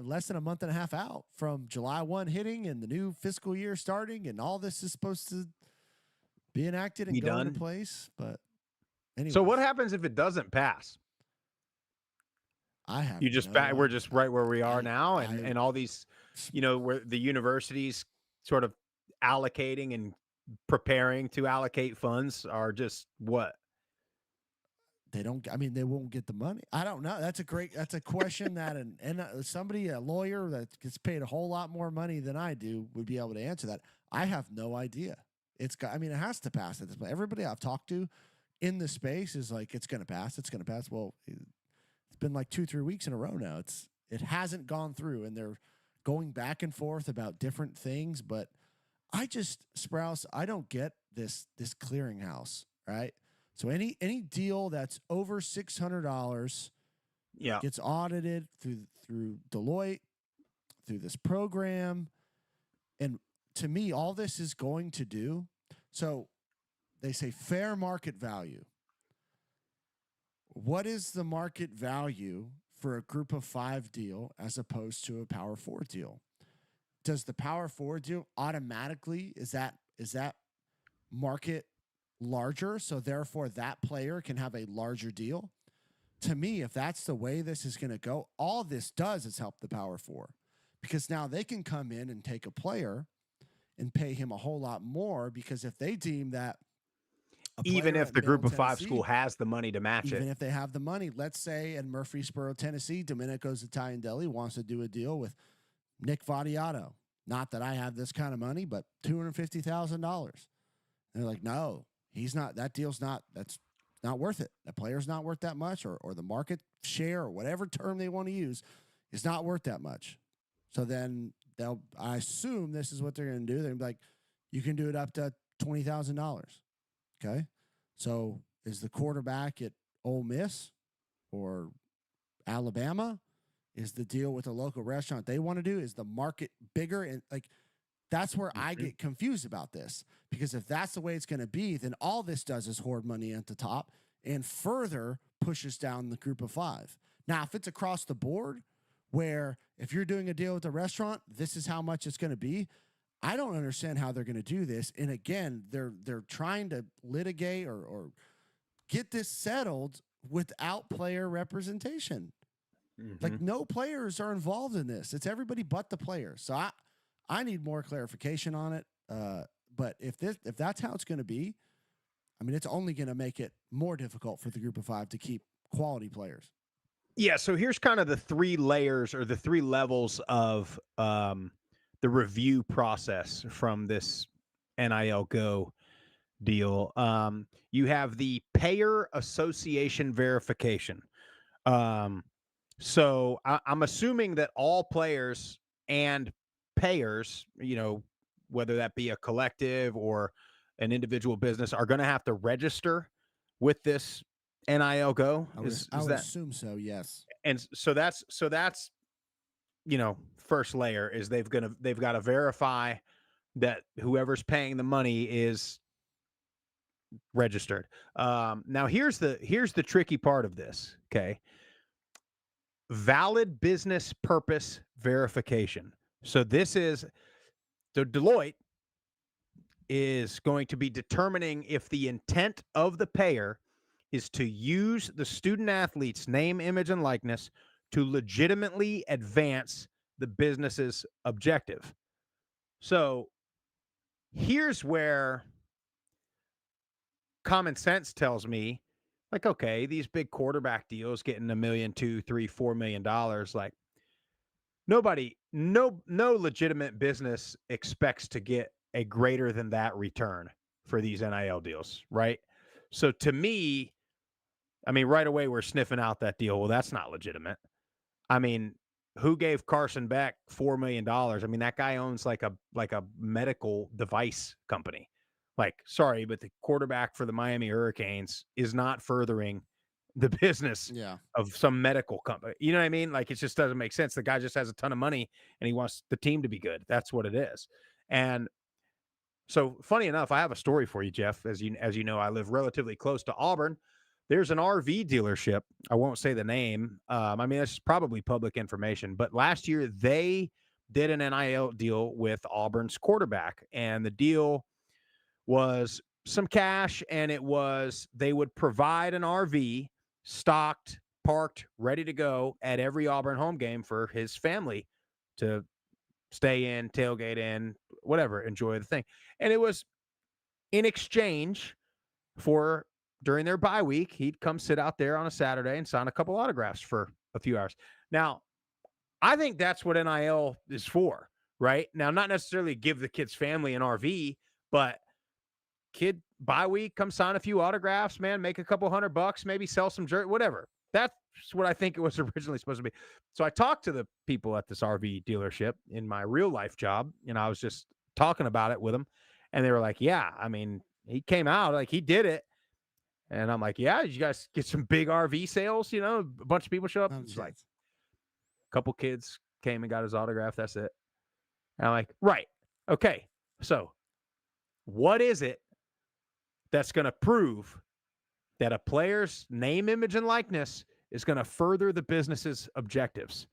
Speaker 3: less than a month and a half out from July 1 hitting and the new fiscal year starting, and all this is supposed to be enacted and go into place. But
Speaker 1: So what happens if it doesn't pass?
Speaker 3: I have
Speaker 1: You just
Speaker 3: no
Speaker 1: we're just right where we are now,
Speaker 3: I
Speaker 1: and all these, where the universities sort of allocating and preparing to allocate funds are just what?
Speaker 3: they don't. I mean, they won't get the money. I don't know. That's a question that somebody, a lawyer that gets paid a whole lot more money than I do, would be able to answer that. I have no idea. I mean, it has to pass at this point. Everybody I've talked to in the space is like, it's going to pass. It's going to pass. Well, it's been like 2-3 weeks in a row now. It hasn't gone through, and they're going back and forth about different things. But Sprouse, I don't get this clearinghouse, right? So any deal that's over $600, gets audited through Deloitte, through this program, and to me, all this is going to do. So they say fair market value. What is the market value for a group of 5 deal as opposed to a power 4 deal? Does the power 4 deal automatically, is that market larger, so therefore that player can have a larger deal? To me, if that's the way this is going to go, all this does is help the power 4, because now they can come in and take a player and pay him a whole lot more, because if they deem that
Speaker 1: even if the group of 5 school has the money to match
Speaker 3: even
Speaker 1: it,
Speaker 3: if they have the money, let's say in Murfreesboro, Tennessee, Domenico's Italian Deli wants to do a deal with Nick Vadiato. Not that I have this kind of money, but $250,000. They're like, no, he's not. That deal's not. That's not worth it. That player's not worth that much, or the market share, or whatever term they want to use, is not worth that much. So then I assume this is what they're going to do. They're gonna be like, you can do it up to $20,000. Okay. So is the quarterback at Ole Miss or Alabama? Is the deal with a local restaurant they want to do? Is the market bigger? And that's where I get confused about this, because if that's the way it's going to be, then all this does is hoard money at the top and further pushes down the group of 5. Now, if it's across the board, where if you're doing a deal with a restaurant, this is how much it's going to be. I don't understand how they're going to do this. And again, they're trying to litigate or get this settled without player representation. Like, no players are involved in this. It's everybody but the players. So I need more clarification on it. But if that's how it's going to be, I mean, it's only going to make it more difficult for the group of 5 to keep quality players.
Speaker 1: Yeah. So here's kind of the 3 layers or the 3 levels of the review process from this NIL Go deal. You have the payer association verification. So I'm assuming that all players and payers, whether that be a collective or an individual business, are going to have to register with this NIL Go.
Speaker 3: I would assume so. Yes.
Speaker 1: And so that's first layer is they've got to verify that whoever's paying the money is registered. Now here's the tricky part of this. Okay. Valid business purpose verification. So this is the Deloitte is going to be determining if the intent of the payer is to use the student athlete's name, image, and likeness to legitimately advance the business's objective. So here's where common sense tells me, like, okay, these big quarterback deals getting $1 million, $2 million, $3 million, $4 million, like no legitimate business expects to get a greater than that return for these NIL deals, right? So to me, I mean, right away we're sniffing out that deal. Well, that's not legitimate. I mean, who gave Carson Beck $4 million? I mean, that guy owns like a medical device company. Like, sorry, but the quarterback for the Miami Hurricanes is not furthering the business of some medical company. You know what I mean? Like, it just doesn't make sense. The guy just has a ton of money and he wants the team to be good. That's what it is. And so, funny enough, I have a story for you, Jeff. As you know, I live relatively close to Auburn. There's an RV dealership. I won't say the name. I mean, that's probably public information. But last year, they did an NIL deal with Auburn's quarterback. And the deal was some cash, and it was they would provide an RV stocked, parked, ready to go at every Auburn home game for his family to stay in, tailgate in, whatever, enjoy the thing. And it was in exchange for during their bye week, he'd come sit out there on a Saturday and sign a couple autographs for a few hours. Now, I think that's what NIL is for, right? Now, not necessarily give the kid's family an RV, but kid bye week, come sign a few autographs, man, make a couple $100, maybe sell some jersey, whatever. That's what I think it was originally supposed to be. So I talked to the people at this RV dealership in my real life job, and I was just talking about it with them, and they were like, yeah, I mean, he came out, like he did it. And I'm like, yeah, did you guys get some big RV sales? You know, a bunch of people show up. It's like a couple kids came and got his autograph. That's it. And I'm like, right. Okay. So what is it that's going to prove that a player's name, image, and likeness is going to further the business's objectives?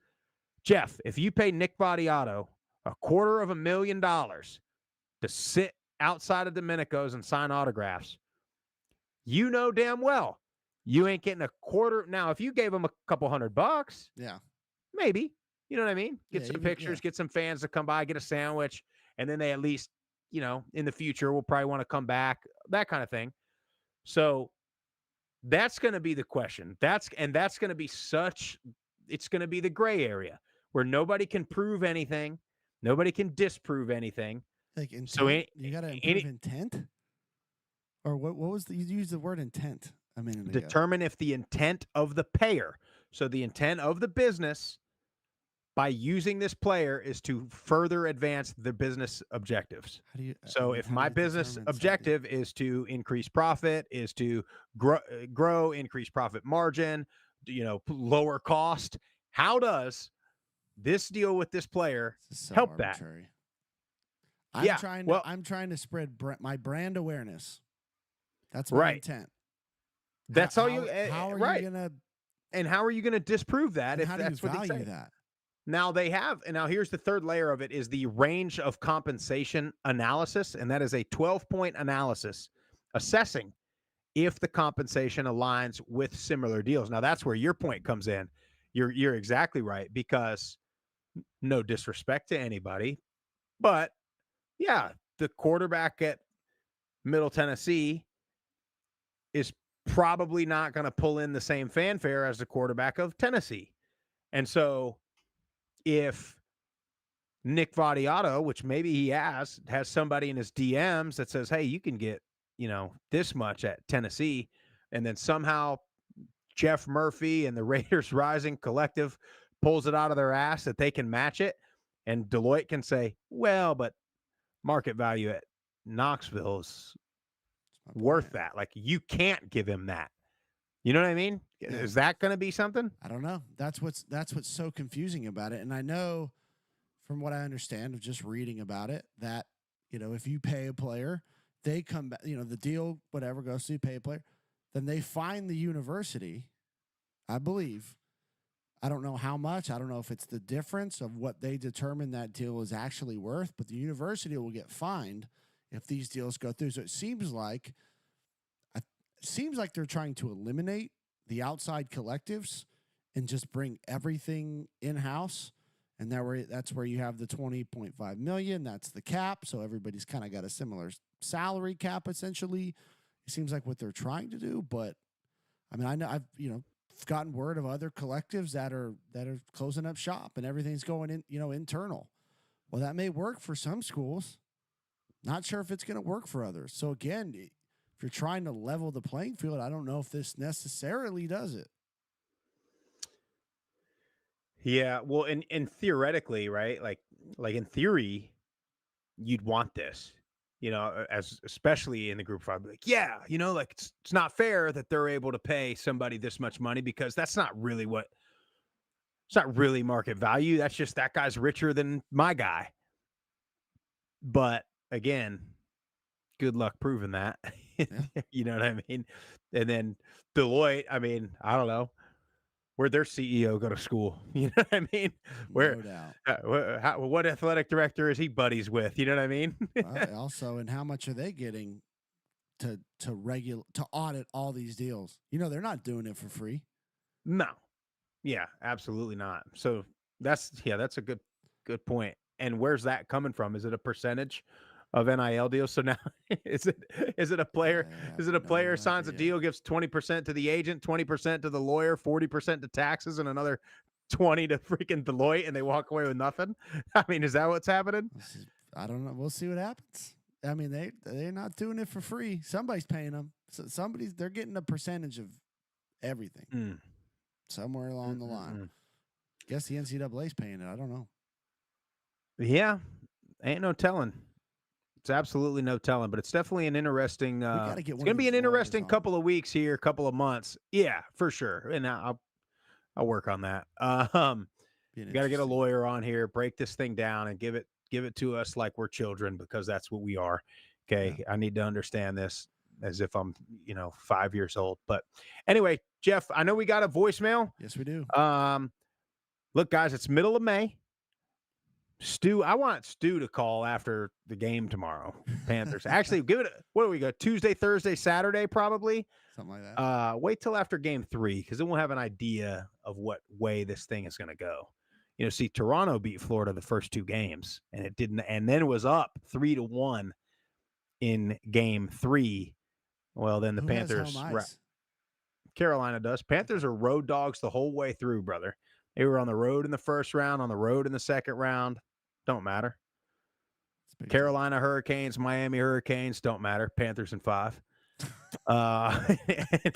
Speaker 1: Jeff, if you pay Nick Vattiato $250,000 to sit outside of Domenico's and sign autographs, you know damn well you ain't getting a quarter. Now, if you gave him a couple $100,
Speaker 3: yeah,
Speaker 1: maybe, you know what I mean? Get some pictures, get some fans to come by, get a sandwich, and then they at least, you know, in the future will probably want to come back, that kind of thing. So that's going to be the question. That's going to be it's going to be the gray area where nobody can prove anything. Nobody can disprove anything.
Speaker 3: Like intent,
Speaker 1: so
Speaker 3: you got to improve intent? Or what was you used the word intent a minute ago.
Speaker 1: Determine if the intent of the payer, so the intent of the business by using this player is to further advance the business objectives. If my business objective is to increase profit, is to grow, increase profit margin, you know, lower cost, how does this deal with this player help arbitrary.
Speaker 3: That? I'm trying to spread my brand awareness. That's my intent.
Speaker 1: That's
Speaker 3: how
Speaker 1: you
Speaker 3: are you gonna?
Speaker 1: And how are you gonna disprove that if that's what they say?
Speaker 3: That?
Speaker 1: Now they have, and now here's the third layer of it is the range of compensation analysis, and that is a 12-point analysis assessing if the compensation aligns with similar deals. Now that's where your point comes in. You're exactly right, because no disrespect to anybody, but yeah, the quarterback at Middle Tennessee is probably not going to pull in the same fanfare as the quarterback of Tennessee. And so if Nick Vattiato, which maybe he has somebody in his DMs that says, hey, you can get, you know, this much at Tennessee, and then somehow Jeff Murphy and the Raiders Rising Collective pulls it out of their ass that they can match it, and Deloitte can say, well, but market value at Knoxville is worth that. Like, you can't give him that. You know what I mean? Yeah. Is that going to be something?
Speaker 3: I don't know. That's what's so confusing about it. And I know from what I understand of just reading about it that, you know, if you pay a player, they come back, you know, the deal, whatever goes to you pay a player, then they find the university, I believe. I don't know how much. I don't know if it's the difference of what they determine that deal is actually worth, but the university will get fined if these deals go through. So it seems like they're trying to eliminate the outside collectives and just bring everything in-house. And that's where you have the $20.5 million. That's the cap. So everybody's kind of got a similar salary cap, essentially. It seems like what they're trying to do. But I mean, I know I've gotten word of other collectives that are closing up shop and everything's going in, internal. Well, that may work for some schools. Not sure if it's going to work for others. So again, if you're trying to level the playing field, I don't know if this necessarily does it.
Speaker 1: Yeah, well, and theoretically, right? Like in theory, you'd want this, especially in the group 5. Like, yeah, like it's not fair that they're able to pay somebody this much money, because that's not really it's not really market value. That's just that guy's richer than my guy. But again, good luck proving that.
Speaker 3: Yeah.
Speaker 1: You know what I mean? And then Deloitte, I mean, I don't know. Where'd their CEO go to school? You know what I mean?
Speaker 3: No doubt.
Speaker 1: What athletic director is he buddies with? You know what I mean?
Speaker 3: Also, and how much are they getting to audit all these deals. They're not doing it for free.
Speaker 1: No. Yeah, absolutely not. So that's a good point. And where's that coming from? Is it a percentage of NIL deals? So now is it a player? Is it a player signs a deal, gives 20% to the agent, 20% to the lawyer, 40% to taxes, and another 20 to freaking Deloitte, and they walk away with nothing? I mean, is that what's happening?
Speaker 3: I don't know. We'll see what happens. I mean, they're not doing it for free. Somebody's paying them. So they're getting a percentage of everything somewhere along the line. Guess the NCAA's paying it. I don't know.
Speaker 1: Yeah, ain't no telling. It's absolutely no telling, but it's definitely an interesting. It's going to be an interesting couple of weeks here, couple of months. Yeah, for sure. And I'll work on that. You got to get a lawyer on here, break this thing down, and give it to us like we're children, because that's what we are. Okay, yeah. I need to understand this as if I'm 5 years old. But anyway, Jeff, I know we got a voicemail.
Speaker 3: Yes, we do.
Speaker 1: Look, guys, it's middle of May. Stu, I want Stu to call after the game tomorrow. Panthers. Actually, give it. What do we go? Tuesday, Thursday, Saturday, probably.
Speaker 3: Something like that.
Speaker 1: Wait till after game 3, because then we'll have an idea of what way this thing is going to go. See, Toronto beat Florida the first 2 games, and it didn't, and then it was up 3-1 in game 3. Well, then the
Speaker 3: Who
Speaker 1: Panthers.
Speaker 3: has home ice?
Speaker 1: Carolina does. Panthers are road dogs the whole way through, brother. They were on the road in the first round, on the road in the second round. Don't matter. Carolina Hurricanes, Miami Hurricanes, don't matter. Panthers in 5.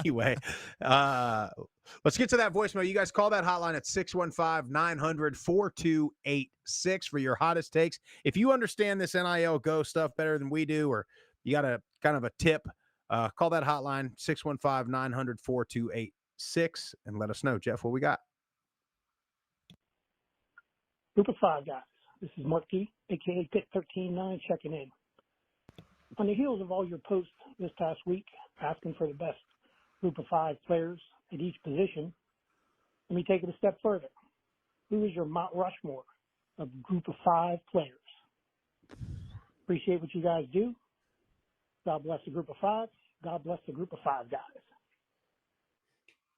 Speaker 1: Anyway, let's get to that voicemail. You guys call that hotline at 615-900-4286 for your hottest takes. If you understand this NIL Go stuff better than we do, or you got a kind of a tip, call that hotline, 615-900-4286, and let us know. Jeff, what we got?
Speaker 9: Group of 5 guys. This is Mark G, a.k.a. Pit 13-9, checking in. On the heels of all your posts this past week asking for the best group of 5 players at each position, let me take it a step further. Who is your Mount Rushmore of group of 5 players? Appreciate what you guys do. God bless the group of 5. God bless the group of 5 guys.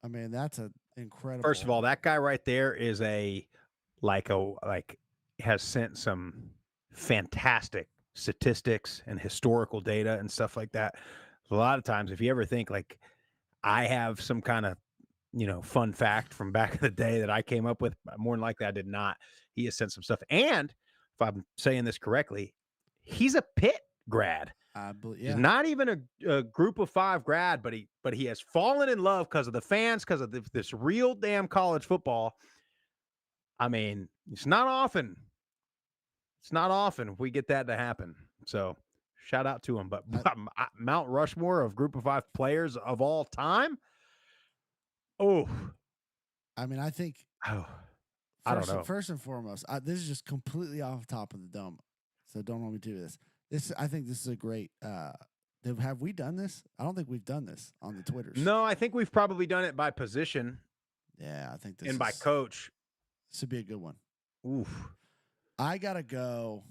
Speaker 3: I mean, that's an incredible.
Speaker 1: First of all, that guy right there is has sent some fantastic statistics and historical data and stuff like that. A lot of times, if you ever think I have some kind of fun fact from back in the day that I came up with, more than likely I did not. He has sent some stuff, and if I'm saying this correctly, he's a Pitt grad.
Speaker 3: I believe,
Speaker 1: He's not even a group of 5 grad, but he has fallen in love because of the fans, because of this real damn college football. I mean, it's not often we get that to happen. So shout out to him. But Mount Rushmore of group of 5 players of all time. Oh,
Speaker 3: I mean, I think.
Speaker 1: Oh, I don't know.
Speaker 3: First and foremost, this is just completely off the top of the dome. So don't want me to do this. I think this is a great. Have we done this? I don't think we've done this on the Twitters.
Speaker 1: No, I think we've probably done it by position.
Speaker 3: Yeah, I think this
Speaker 1: and by coach.
Speaker 3: This would be a good one.
Speaker 1: Oof.
Speaker 3: I gotta go.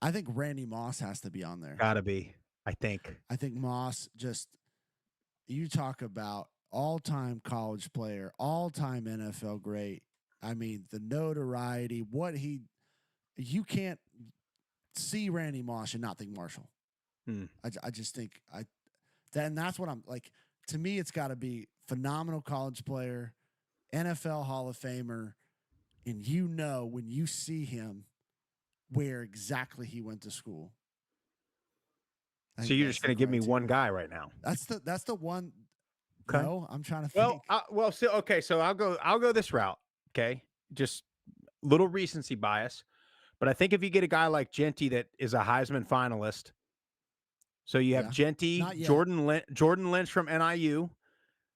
Speaker 3: I think Randy Moss has to be on there.
Speaker 1: Gotta be. I think
Speaker 3: Moss just. You talk about all-time college player, all-time NFL great. I mean, the notoriety, you can't see Randy Moss and not think Marshall. I just think that's what I'm like. To me, it's got to be phenomenal college player, NFL Hall of Famer, and when you see him where exactly he went to school.
Speaker 1: So you're just going to give me one guy right now?
Speaker 3: That's the one.
Speaker 1: Okay.
Speaker 3: No, I'm trying to think.
Speaker 1: So I'll go this route. Okay, just little recency bias, but I think if you get a guy like Genty that is a Heisman finalist, so you have Genty, Jordan Lynch from NIU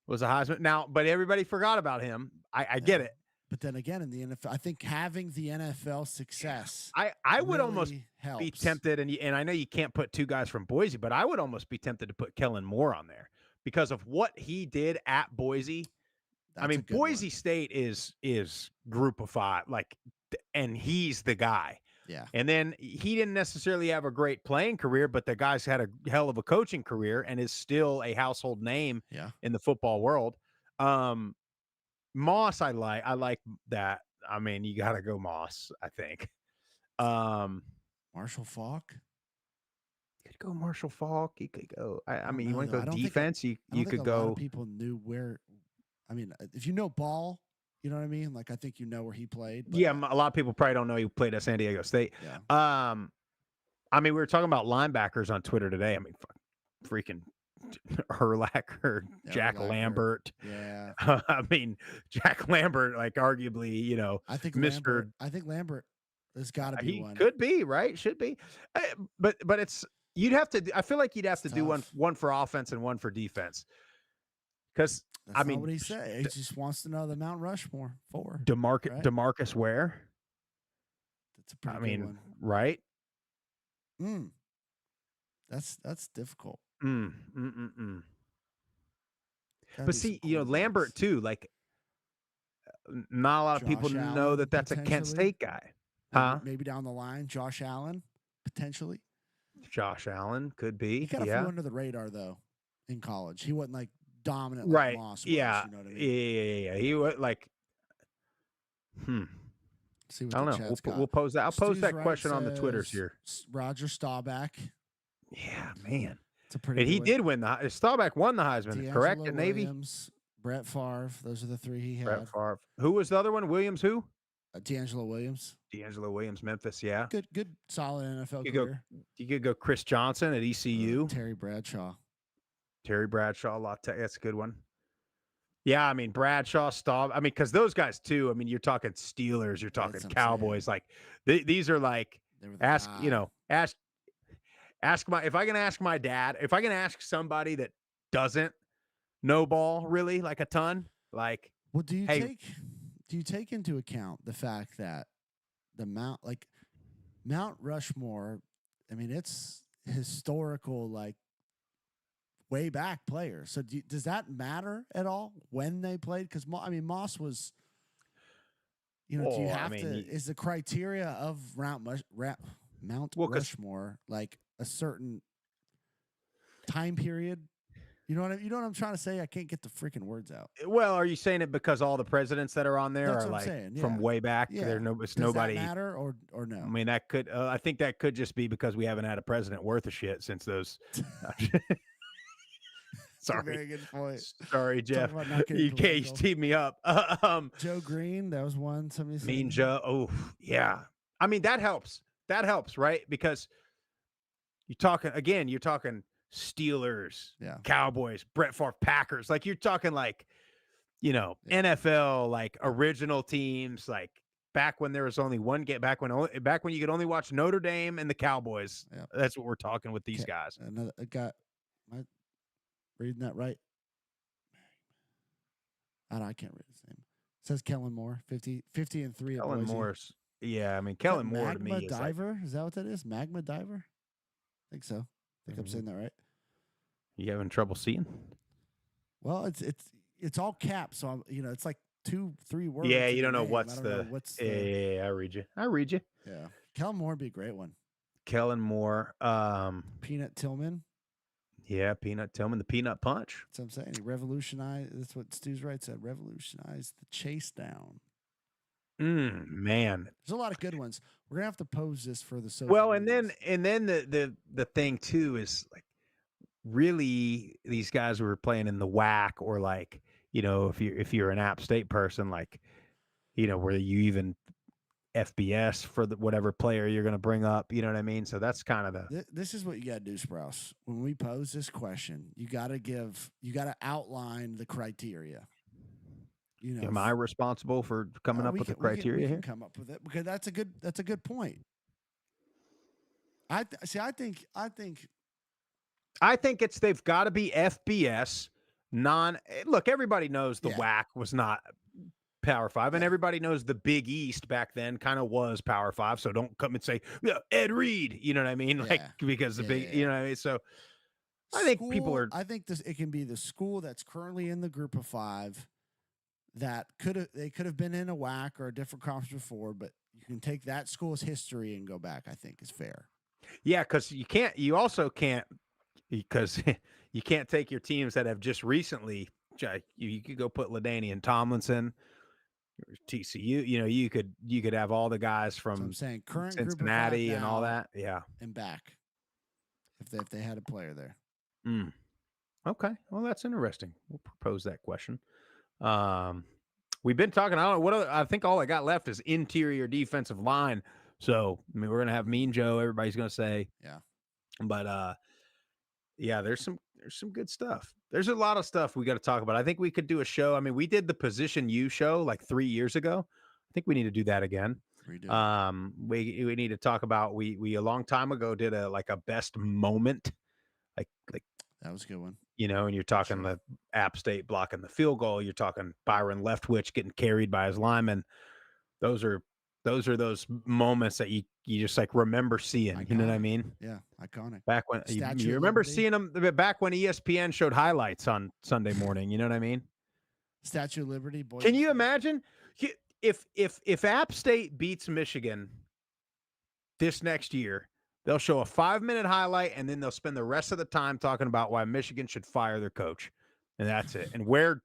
Speaker 1: was a Heisman. Now, but everybody forgot about him. I get it.
Speaker 3: But then again, in the NFL, I think having the NFL success,
Speaker 1: I would
Speaker 3: really
Speaker 1: almost
Speaker 3: helps.
Speaker 1: be tempted, and I know you can't put 2 guys from Boise, but I would almost be tempted to put Kellen Moore on there because of what he did at Boise. I mean, Boise State is group of 5, and he's the guy.
Speaker 3: Yeah.
Speaker 1: And then he didn't necessarily have a great playing career, but the guy's had a hell of a coaching career and is still a household name in the football world. Moss, I like that. I mean, you got to go Moss, I think.
Speaker 3: Marshall Faulk.
Speaker 1: You could go Marshall Faulk. You could go. I mean, you
Speaker 3: know,
Speaker 1: want to go defense? You could go.
Speaker 3: A lot of people knew where. I mean, if you know ball, you know what I mean. Like I think you know where he played. But
Speaker 1: Yeah, a lot of people probably don't know he played at San Diego State.
Speaker 3: Yeah.
Speaker 1: I mean, we were talking about linebackers on Twitter today. I mean, freaking Urlacher, Jack Lambert.
Speaker 3: Yeah.
Speaker 1: I mean, Jack Lambert, like arguably, you know,
Speaker 3: I think
Speaker 1: Mr.
Speaker 3: Lambert has got to be one.
Speaker 1: Could be, right? Should be. But it's you'd have to. I feel like you'd have to do one for offense and one for defense. Because I mean,
Speaker 3: not what he said. He just wants to know the Mount Rushmore for
Speaker 1: DeMarcus Ware.
Speaker 3: That's a pretty good one,
Speaker 1: right?
Speaker 3: That's difficult.
Speaker 1: But see, you know, Lambert too. Like, not a lot of people know that that's a Kent State guy, huh?
Speaker 3: Maybe down the line, Josh Allen potentially.
Speaker 1: Josh Allen could be.
Speaker 3: He got a few under the radar though in college. He wasn't like dominant like
Speaker 1: right.
Speaker 3: Moss was,
Speaker 1: yeah.
Speaker 3: You know what I mean?
Speaker 1: Yeah. He was like,
Speaker 3: See what
Speaker 1: I don't know. We'll pose that. I'll pose that question on the Twitters here.
Speaker 3: Roger Staubach.
Speaker 1: Yeah, man.
Speaker 3: It's a pretty.
Speaker 1: And he did win the. Staubach won the Heisman, correct? At Navy.
Speaker 3: Brett Favre. Those are the three he had.
Speaker 1: Brett Favre. Who was the other one? Williams. Who?
Speaker 3: D'Angelo Williams.
Speaker 1: D'Angelo Williams, Memphis. Yeah.
Speaker 3: Good, solid NFL career.
Speaker 1: You could go Chris Johnson at ECU.
Speaker 3: Terry Bradshaw.
Speaker 1: That's a good one. Yeah, I mean Bradshaw, Staub. I mean, because those guys too. I mean, you're talking Steelers, you're talking Cowboys. Like these are like ask my. If I can ask my dad, if I can ask somebody that doesn't know ball really like a ton, like.
Speaker 3: Well, do you take into account the fact that the Mount Rushmore? I mean, it's historical, like. Way back players. So does that matter at all when they played? Because Moss was, you know, do you have to? Is the criteria of Mount Rushmore like a certain time period? You know what I'm trying to say? I can't get the freaking words out.
Speaker 1: Well, are you saying it because all the presidents that are on there
Speaker 3: That's
Speaker 1: are
Speaker 3: what
Speaker 1: like
Speaker 3: I'm saying,
Speaker 1: from way back?
Speaker 3: Yeah.
Speaker 1: It's nobody.
Speaker 3: Does that matter or no?
Speaker 1: I mean, that could. I think that could just be because we haven't had a president worth of shit since those. Sorry.
Speaker 3: Very good point.
Speaker 1: Sorry, Jeff. You can't team me up.
Speaker 3: Joe Green, that was one. Somebody said.
Speaker 1: Mean Joe. Oh, yeah. I mean, that helps. That helps, right? Because you're talking Steelers, Cowboys, Brett Favre, Packers. Like you're talking like, you know, NFL, like original teams, like back when there was only one game, back when you could only watch Notre Dame and the Cowboys.
Speaker 3: Yeah.
Speaker 1: That's what we're talking with these guys.
Speaker 3: Another guy. Reading that right? I can't read his name. It says Kellen Moore, 50 and 3 at
Speaker 1: Kellen
Speaker 3: Boise.
Speaker 1: Moore's. Yeah, I mean Kellen Moore to me is
Speaker 3: Diver. Is that what that is? Magma Diver? I think so. I think I'm saying that right.
Speaker 1: You having trouble seeing?
Speaker 3: Well, it's all caps, so it's like 2-3 words.
Speaker 1: Yeah, you don't know what's the. Yeah, I read you.
Speaker 3: Yeah, Kellen Moore would be a great one.
Speaker 1: Kellen Moore.
Speaker 3: Peanut Tillman.
Speaker 1: Yeah, Peanut Tillman, the Peanut Punch.
Speaker 3: That's what I'm saying. He revolutionized. That's what Stu's right said. Revolutionized the chase down.
Speaker 1: Man,
Speaker 3: there's a lot of good ones. We're gonna have to pose this for the social.
Speaker 1: Well, and then the thing too is like really these guys who were playing in the WAC or like if you're an App State person, like where you even FBS for whatever player you're going to bring up, you know what I mean? So that's kind of
Speaker 3: this is what you got to do, Sprouse. When we pose this question, you got to outline the criteria.
Speaker 1: Am I responsible for coming up with the criteria here?
Speaker 3: Come up with it because that's a good point. I think
Speaker 1: it's they've got to be FBS look, everybody knows the WAC was not Power 5, and everybody knows the Big East back then kind of was Power 5. So don't come and say Ed Reed, you know what I mean? Like because the big, you know what I mean? So I think people are.
Speaker 3: I think it can be the school that's currently in the Group of 5 that could have been in a WAC or a different conference before, but You can take that school's history and go back, I think is fair.
Speaker 1: Yeah, because you also can't, because you can't take your teams that have just recently, you could go put LaDainian Tomlinson, TCU, you could have all the guys
Speaker 3: So I'm
Speaker 1: from
Speaker 3: saying current
Speaker 1: Cincinnati
Speaker 3: group of 5
Speaker 1: and all
Speaker 3: now
Speaker 1: that. Yeah.
Speaker 3: and back if they had a player there.
Speaker 1: Okay. Well, that's interesting. We'll propose that question. We've been talking, I don't know what I think all I got left is interior defensive line. So, I mean, we're going to have Mean Joe. Everybody's going to say,
Speaker 3: Yeah.
Speaker 1: But yeah, there's some good stuff. There's a lot of stuff we got to talk about. I think we could do a show. I mean, we did the Position U show like 3 years ago. I think we need to do that again. We need to talk about we a long time ago did a best moment, like
Speaker 3: that was a good one.
Speaker 1: And you're talking the App State blocking the field goal. You're talking Byron Leftwich getting carried by his lineman. Those are those moments that you just remember seeing.
Speaker 3: Iconic.
Speaker 1: You know what I mean?
Speaker 3: Yeah, iconic.
Speaker 1: Back when you remember seeing them back when ESPN showed highlights on Sunday morning. You know what I mean?
Speaker 3: Statue of Liberty. Boys
Speaker 1: Can you imagine if App State beats Michigan this next year? They'll show a 5-minute highlight, and then they'll spend the rest of the time talking about why Michigan should fire their coach. And that's it. And where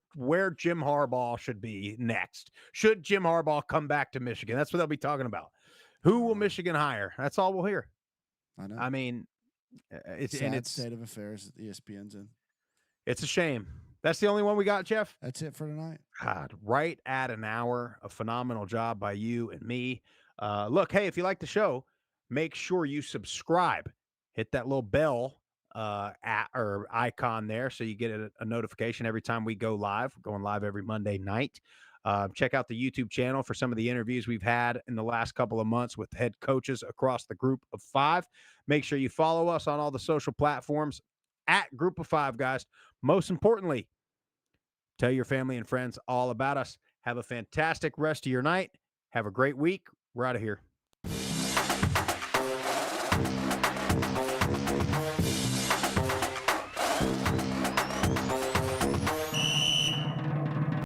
Speaker 1: Jim Harbaugh should be next. Should Jim Harbaugh come back to Michigan? That's what they'll be talking about. Who will Michigan hire? That's all we'll hear.
Speaker 3: I know.
Speaker 1: I mean, it's
Speaker 3: state of affairs that ESPN's in.
Speaker 1: It's a shame. That's the only one we got, Jeff?
Speaker 3: That's it for tonight.
Speaker 1: God, right at an hour. A phenomenal job by you and me. Look, hey, if you like the show, make sure you subscribe. Hit that little bell or icon there so you get a notification every time we go live. We're going live every Monday night. Check out the YouTube channel for some of the interviews we've had in the last couple of months with head coaches across the Group of 5. Make sure you follow us on all the social platforms at Group of 5 Guys. Most importantly, tell your family and friends all about us. Have a fantastic rest of your night. Have a great week. We're out of here.